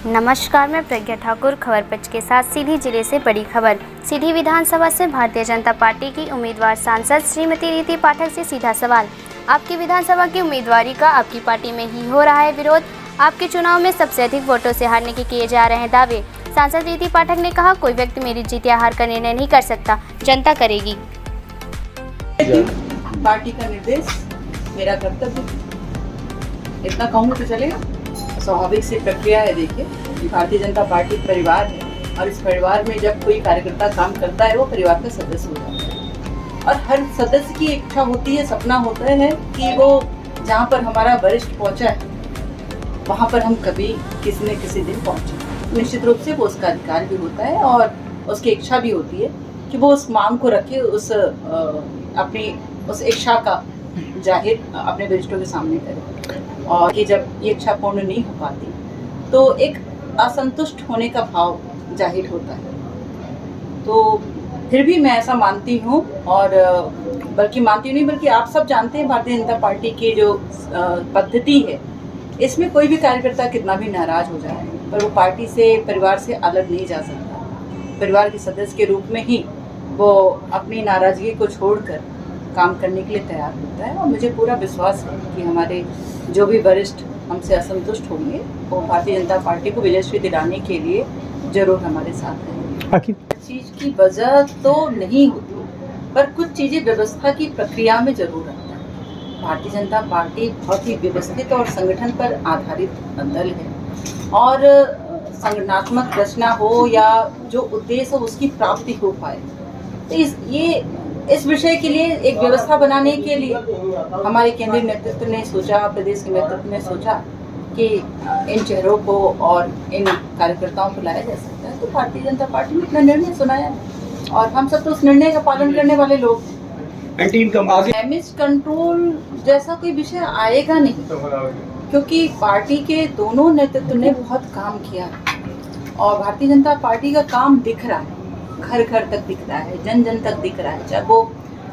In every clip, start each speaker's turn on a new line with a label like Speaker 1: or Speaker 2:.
Speaker 1: नमस्कार, मैं प्रज्ञा ठाकुर खबर पच के साथ सीधी जिले से बड़ी खबर। सीधी विधानसभा से भारतीय जनता पार्टी की उम्मीदवार सांसद श्रीमती रीति पाठक से सीधा सवाल। आपकी विधानसभा की उम्मीदवारी का आपकी पार्टी में ही हो रहा है विरोध। आपके चुनाव में सबसे अधिक वोटों से हारने के किए जा रहे हैं दावे। सांसद रीति पाठक ने कहा, कोई व्यक्ति मेरी जीत या हार का निर्णय नहीं कर सकता, जनता करेगी।
Speaker 2: पार्टी का निर्देश मेरा कर्तव्य, इतना कहूँ तो चलेगा। स्वाभाविक सी प्रक्रिया है। देखिए, भारतीय जनता पार्टी परिवार है और इस परिवार में जब कोई कार्यकर्ता काम करता है वो परिवार का सदस्य हो जाता है और हर सदस्य की इच्छा होती है, सपना होता है कि वो जहाँ पर हमारा वरिष्ठ पहुँचा है वहाँ पर हम कभी किसी न किसी दिन पहुँचे। निश्चित रूप से वो उसका अधिकार भी होता है और उसकी इच्छा भी होती है कि वो उस मांग को रखे, अपनी उस इच्छा का जाहिर अपने वरिष्ठों के सामने करे। और कि जब ये इच्छा पूर्ण नहीं हो पाती तो एक असंतुष्ट होने का भाव जाहिर होता है। तो फिर भी मैं ऐसा मानती हूँ और बल्कि मानती नहीं बल्कि आप सब जानते हैं, भारतीय जनता पार्टी की जो पद्धति है इसमें कोई भी कार्यकर्ता कितना भी नाराज हो जाए पर वो पार्टी से, परिवार से अलग नहीं जा सकता। परिवार के सदस्य के रूप में ही वो अपनी नाराजगी को छोड़कर काम करने के लिए तैयार होता है और मुझे पूरा विश्वास है कि हमारे जो भी वरिष्ठ हमसे असंतुष्ट होंगे वो भारतीय जनता पार्टी को विजयश्री दिलाने के लिए जरूर हमारे साथ रहेंगे। चीज़ की वजह तो नहीं होती पर कुछ चीज़ें व्यवस्था की प्रक्रिया में जरूर रहता है। भारतीय जनता पार्टी बहुत ही व्यवस्थित और संगठन पर आधारित दल है और संगठनात्मक रचना हो या जो उद्देश्य हो उसकी प्राप्ति हो पाए तो इस विषय के लिए एक व्यवस्था बनाने के लिए हमारे केंद्रीय नेतृत्व ने सोचा, प्रदेश के नेतृत्व ने सोचा कि इन चेहरों को और इन कार्यकर्ताओं को लाया जा सकता है। तो भारतीय जनता पार्टी ने अपना निर्णय सुनाया और हम सब तो उस निर्णय का पालन करने वाले लोग। डैमेज कंट्रोल जैसा कोई विषय आएगा नहीं क्योंकि पार्टी के दोनों नेतृत्व ने बहुत काम किया और भारतीय जनता पार्टी का काम दिख रहा है, घर घर तक दिख रहा है, जन जन तक दिख रहा है। चाहे वो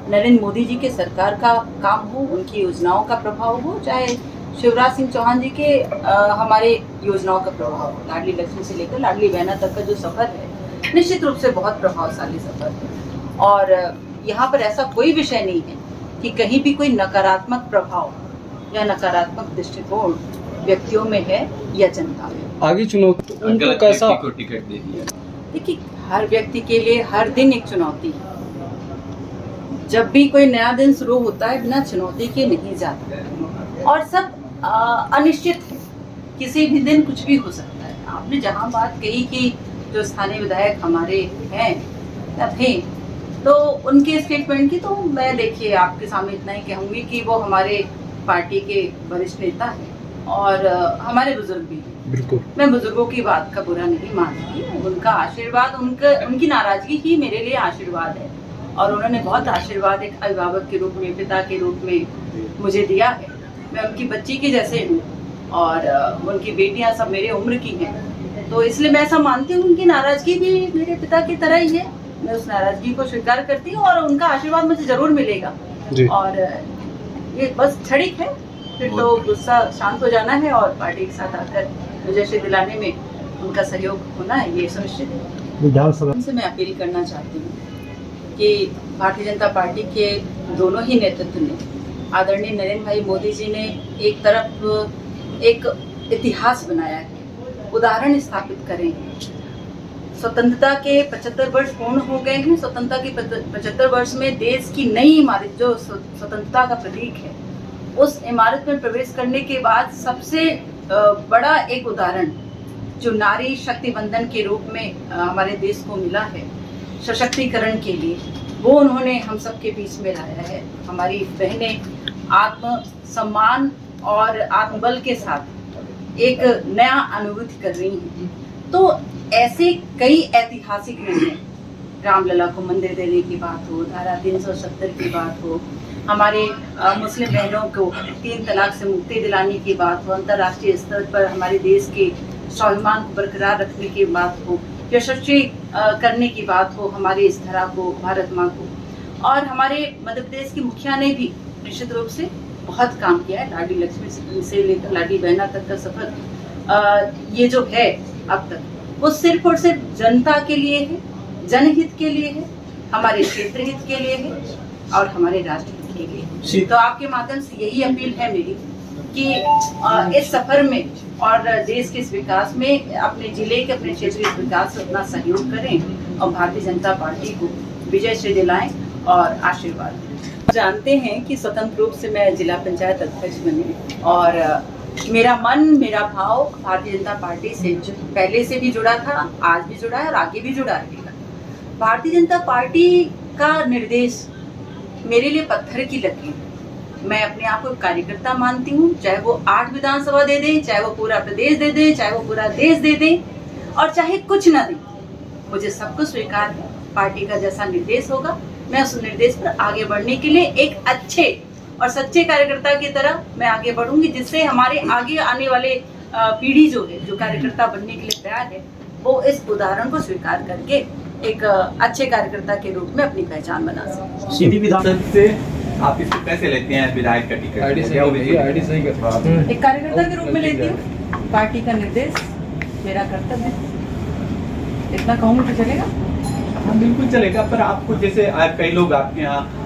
Speaker 2: नरेंद्र मोदी जी के सरकार का काम हो, उनकी योजनाओं का प्रभाव हो, चाहे शिवराज सिंह चौहान जी के हमारे योजनाओं का प्रभाव हो। लाडली लक्ष्मी से लेकर लाडली बहना तक का जो सफर है निश्चित रूप से बहुत प्रभावशाली सफर है और यहाँ पर ऐसा कोई विषय नहीं है कि कहीं भी कोई नकारात्मक प्रभाव या नकारात्मक दृष्टिकोण व्यक्तियों में है या जनता में।
Speaker 3: आगे चुनौती उनको कैसा
Speaker 2: टिकट दे दिया? देखिए, हर व्यक्ति के लिए हर दिन एक चुनौती है। जब भी कोई नया दिन शुरू होता है बिना चुनौती के नहीं जाता और सब अनिश्चित है। किसी भी दिन कुछ भी हो सकता है। आपने जहां बात कही कि जो स्थानीय विधायक हमारे हैं थे तो उनके स्टेटमेंट की तो मैं देखिए आपके सामने इतना ही कहूँगी कि वो हमारे पार्टी के वरिष्ठ नेता हैं और हमारे बुजुर्ग भी हैं।
Speaker 3: बिल्कुल,
Speaker 2: मैं बुजुर्गों की बात का बुरा नहीं मानती। उनका आशीर्वाद, उनकी नाराजगी ही मेरे लिए आशीर्वाद है और उन्होंने बहुत आशीर्वाद एक अभिभावक के रूप में, पिता के रूप में मुझे दिया है। मैं उनकी बच्ची के जैसे हूँ और उनकी बेटियां सब मेरे उम्र की हैं तो इसलिए मैं ऐसा मानती हूँ उनकी नाराजगी भी मेरे पिता की तरह ही है। मैं उस नाराजगी को स्वीकार करती हूँ और उनका आशीर्वाद मुझे जरूर मिलेगा और ये बस क्षणिक है, फिर तो गुस्सा शांत हो जाना है और पार्टी के साथ आकर विजयश्री दिलाने में उनका सहयोग होना है, ये सुनिश्चित है।
Speaker 3: विधानसभा
Speaker 2: उनसे मैं अपील करना चाहती हूँ कि भारतीय जनता पार्टी के दोनों ही नेतृत्व ने, आदरणीय नरेंद्र भाई मोदी जी ने एक तरफ एक इतिहास बनाया है, उदाहरण स्थापित करें। स्वतंत्रता के 75 वर्ष पूर्ण हो गए हैं। स्वतंत्रता के 75 वर्ष में देश की नई इमारत जो स्वतंत्रता का प्रतीक है उस इमारत में प्रवेश करने के बाद सबसे बड़ा एक उदाहरण जो नारी शक्ति बंधन के रूप में हमारे देश को मिला है सशक्तिकरण के लिए, वो उन्होंने हम सब के बीच में लाया है। हमारी बहनें आत्मसम्मान और आत्मबल के साथ एक नया अनुभूति कर रही हैं। तो ऐसे कई ऐतिहासिक निर्णय, रामलला को मंदिर देने की बात हो, धारा 370 की बात हो, हमारे मुस्लिम बहनों को 3 तलाक से मुक्ति दिलाने की बात हो, अंतर्राष्ट्रीय स्तर पर हमारे देश के स्वाभिमान को बरकरार रखने की बात हो, यशस्वी करने की बात हो हमारे इस धरा को, भारत माँ को। और हमारे मध्य प्रदेश की मुखिया ने भी निश्चित रूप से बहुत काम किया है। लाडली लक्ष्मी से लेकर लाडली बहना तक का सफर ये जो है अब तक, वो सिर्फ और सिर्फ जनता के लिए है, जनहित के लिए है, हमारे क्षेत्र हित के लिए है और हमारे राष्ट्र हित के लिए है। तो आपके माध्यम से यही अपील है मेरी कि इस सफर में और देश के इस विकास में अपने जिले के, अपने क्षेत्र के विकास में अपना सहयोग करें और भारतीय जनता पार्टी को विजय श्री दिलाएं और आशीर्वाद दें। जानते हैं कि स्वतंत्र रूप से मैं जिला पंचायत अध्यक्ष बनी और मेरा मन, मेरा भाव भारतीय जनता पार्टी से पहले से भी जुड़ा था, आज भी जुड़ा है और आगे भी जुड़ा रहेगा। भारतीय जनता पार्टी का निर्देश मेरे लिए पत्थर की लकीर। मैं अपने आप को कार्यकर्ता मानती हूँ, चाहे वो 8 विधानसभा दे दें, चाहे वो पूरा प्रदेश दे दें, चाहे वो पूरा देश दे दें और चाहे कुछ ना दें, मुझे सब कुछ स्वीकार है। पार्टी का जैसा निर्देश होगा मैं उस निर्देश पर आगे बढ़ने के लिए एक अच्छे और सच्चे कार्यकर्ता की तरह मैं आगे बढ़ूंगी, जिससे हमारे आगे आने वाले पीढ़ी जो है, जो कार्यकर्ता बनने के लिए तैयार है, वो इस उदाहरण को स्वीकार करके एक अच्छे कार्यकर्ता के रूप में अपनी पहचान बना सके।
Speaker 4: सीधी विधानसभा से आप इसको कैसे लेते हैं विधायक का टिकट?
Speaker 3: आईडी सही कर
Speaker 2: एक कार्यकर्ता के रूप में लेती हूँ। पार्टी का निर्देश मेरा कर्तव्य, इतना कहूँगी तो चलेगा?
Speaker 4: हाँ बिल्कुल चलेगा, पर आपको जैसे कई लोग आपके यहाँ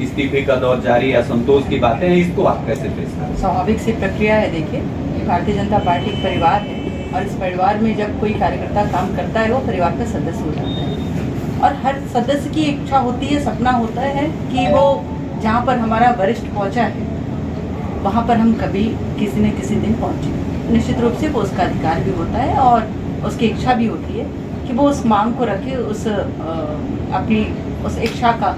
Speaker 4: इस्तीफे का दौर जारी है, असंतोष की बातें हैं, इसको आप कैसे फेस करें?
Speaker 2: स्वाभाविक सी प्रक्रिया है। देखिए, भारतीय जनता पार्टी एक परिवार है और इस परिवार में जब कोई कार्यकर्ता काम करता है वो परिवार का सदस्य हो जाता है और हर सदस्य की इच्छा होती है, सपना होता है कि वो जहाँ पर हमारा वरिष्ठ पहुँचा है वहाँ पर हम कभी किसी न किसी दिन पहुँचे। निश्चित रूप से वो उसका अधिकार भी होता है और उसकी इच्छा भी होती है कि वो उस मांग को रखे, अपनी उस इच्छा का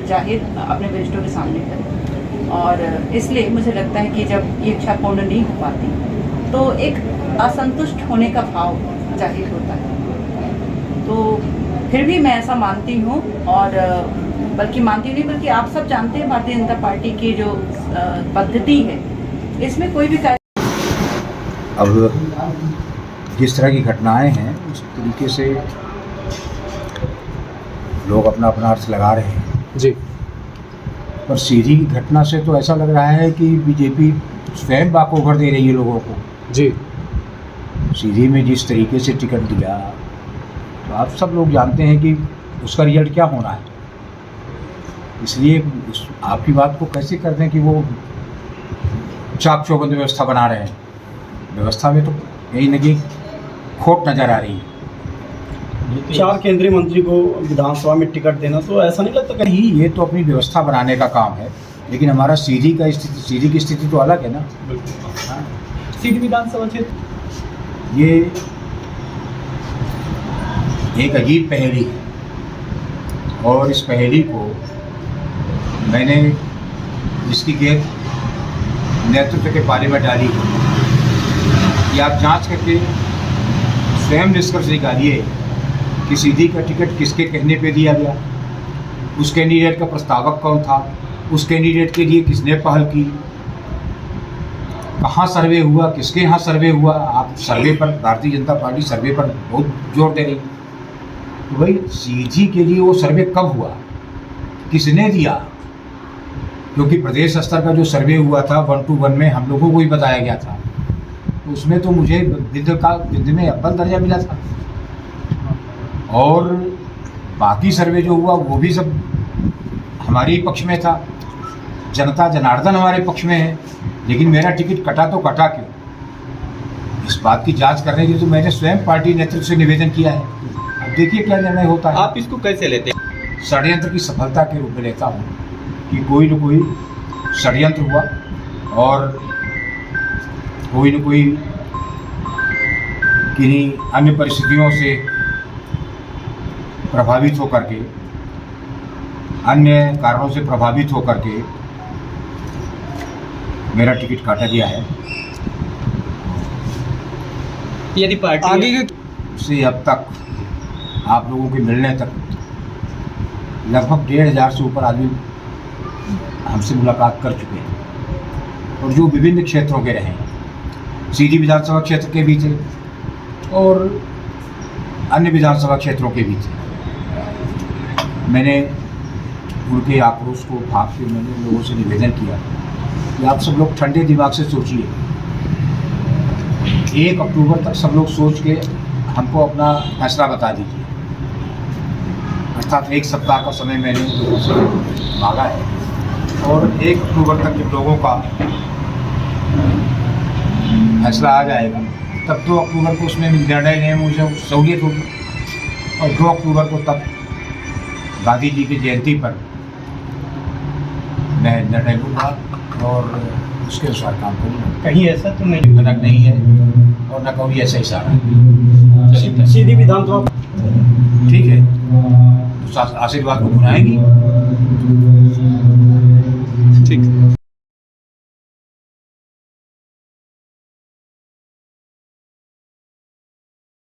Speaker 2: जाहिर अपने वरिष्ठों के सामने करे। और इसलिए मुझे लगता है कि जब ये इच्छा पूर्ण नहीं हो पाती तो एक असंतुष्ट होने का भाव जाहिर होता है। तो फिर भी मैं ऐसा मानती हूँ और बल्कि मानती नहीं बल्कि आप सब जानते हैं भारतीय जनता पार्टी की जो पद्धति है, इसमें कोई भी
Speaker 5: अब जिस तरह की घटनाएं हैं उस तरीके से लोग अपना अपना अर्थ लगा रहे हैं
Speaker 3: जी,
Speaker 5: पर सीधी घटना से तो ऐसा लग रहा है कि बीजेपी स्वयं वॉकओवर दे रही है लोगों को
Speaker 3: जी।
Speaker 5: सीधी में जिस तरीके से टिकट दिया तो आप सब लोग जानते हैं कि उसका रिजल्ट क्या होना है। इसलिए आपकी बात को कैसे कर दें कि वो चाक चौबंद व्यवस्था बना रहे हैं। व्यवस्था में तो कहीं न कहीं खोट नज़र आ रही है।
Speaker 6: 4 केंद्रीय मंत्री को विधानसभा में टिकट देना, तो ऐसा नहीं लगता कहीं
Speaker 5: नहीं, ये तो अपनी व्यवस्था बनाने का काम है, लेकिन हमारा सीधी की स्थिति तो अलग है ना।
Speaker 6: सीधी विधानसभा क्षेत्र
Speaker 5: ये एक अजीब पहेली है और इस पहेली को मैंने इसकी गेंद नेतृत्व के पाले में डाली कि आप जांच करके स्वयं निष्कर्ष निकालिए कि सीधी का टिकट किसके कहने पे दिया गया, उस कैंडिडेट का प्रस्तावक कौन था, उस कैंडिडेट के लिए किसने पहल की, कहाँ सर्वे हुआ, किसके यहाँ सर्वे हुआ। आप सर्वे पर, भारतीय जनता पार्टी सर्वे पर बहुत जोर दे रही, तो भाई सीधी के लिए वो सर्वे कब हुआ, किसने दिया? क्योंकि प्रदेश स्तर का जो सर्वे हुआ था 1 to 1 में हम लोगों को ही बताया गया था, तो उसमें तो मुझे विद्य में अव्वल दर्जा मिला था और बाकी सर्वे जो हुआ वो भी सब हमारे ही पक्ष में था, जनता जनार्दन हमारे पक्ष में है, लेकिन मेरा टिकट कटा तो कटा क्यों? इस बात की जांच करने के लिए तो मैंने स्वयं पार्टी नेतृत्व से निवेदन किया है। अब देखिए क्या निर्णय होता है।
Speaker 4: आप इसको कैसे लेते हैं?
Speaker 5: षड्यंत्र की सफलता के रूप में लेता हूँ कि कोई न कोई षड्यंत्र हुआ और कोई न कोई किन्हीं अन्य परिस्थितियों से प्रभावित होकर के, अन्य कारणों से प्रभावित होकर के मेरा टिकट काटा गया है।
Speaker 4: यदि पार्टी
Speaker 3: आगे
Speaker 5: से अब तक आप लोगों के मिलने तक लगभग 1500 से ऊपर आदमी हमसे मुलाकात कर चुके हैं और जो विभिन्न क्षेत्रों के रहे हैं, सीधी विधानसभा क्षेत्र के भी थे और अन्य विधानसभा क्षेत्रों के भी थे। मैंने उनके आक्रोश को भाव से मैंने लोगों से निवेदन किया कि आप सब लोग ठंडे दिमाग से सोचिए 1 अक्टूबर तक सब लोग सोच के हमको अपना फैसला बता दीजिए। अर्थात 1 सप्ताह का समय मैंने लोगों से मांगा है और 1 अक्टूबर तक जब लोगों का फैसला आ जाएगा तब 2 अक्टूबर को उसमें निर्णय लेने में मुझे सहूलियत होगी और 2 अक्टूबर को तब गांधी जी की जयंती पर मैं निर्णय लूँगा और उसके अनुसार काम करूँगा।
Speaker 6: कहीं ऐसा तो नहीं
Speaker 5: गलत नहीं है और न कभी ऐसा ही सारा है।
Speaker 6: सीधी विधानसभा
Speaker 5: ठीक है, तो आशीर्वाद को बुलाएंगी।
Speaker 4: ठीक।